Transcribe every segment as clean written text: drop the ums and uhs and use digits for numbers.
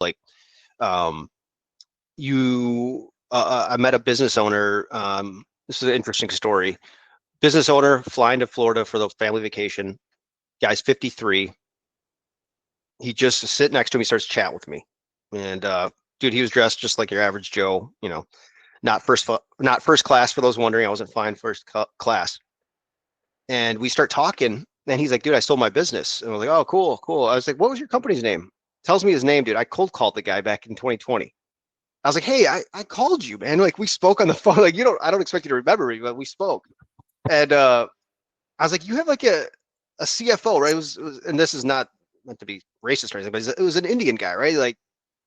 like, um, I met a business owner. This is an interesting story. Business owner flying to Florida for the family vacation. Guy's 53. He just sit next to me, starts chat with me, and dude, he was dressed just like your average Joe. Not first class for those wondering. I wasn't flying first class. And we start talking, and he's like, "Dude, I sold my business." And I was like, "Oh, cool, cool." I was like, "What was your company's name?" Tells me his name, dude. I cold called the guy back in 2020. I was like, "Hey, I called you, man. Like we spoke on the phone. Like I don't expect you to remember me, but we spoke." And I was like, "You have like a CFO, right?" And this is not meant to be racist or anything, but it was an Indian guy, right? Like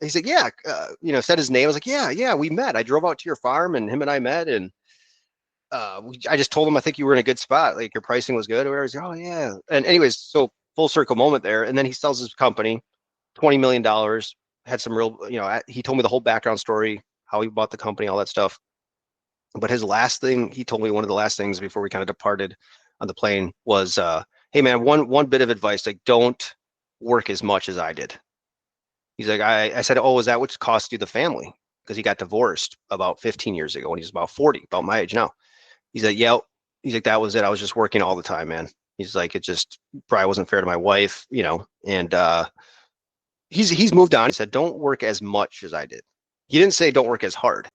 he's like, "Yeah," said his name. I was like, "Yeah, yeah, we met. I drove out to your farm, and him and I met, and I just told him I think you were in a good spot. Like your pricing was good." Or whatever. He's like, "Oh yeah." And anyways, so full circle moment there. And then he sells his company, $20 million. Had some real, he told me the whole background story, how he bought the company, all that stuff. But his last thing, he told me one of the last things before we kind of departed on the plane was, "Hey man, one bit of advice, like don't work as much as I did." He's like, I said, "Oh, is that what cost you the family?" Because he got divorced about 15 years ago when he was about 40, about my age now. He's like, "Yeah." He's like, "That was it. I was just working all the time, man." He's like, "It just probably wasn't fair to my wife, and he's moved on." He said, "Don't work as much as I did." He didn't say don't work as hard.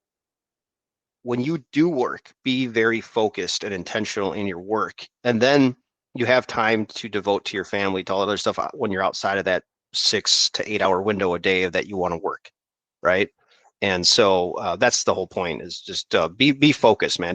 When you do work, be very focused and intentional in your work. And then you have time to devote to your family, to all other stuff when you're outside of that 6 to 8 hour window a day that you want to work. Right. And so that's the whole point, is just be focused, man.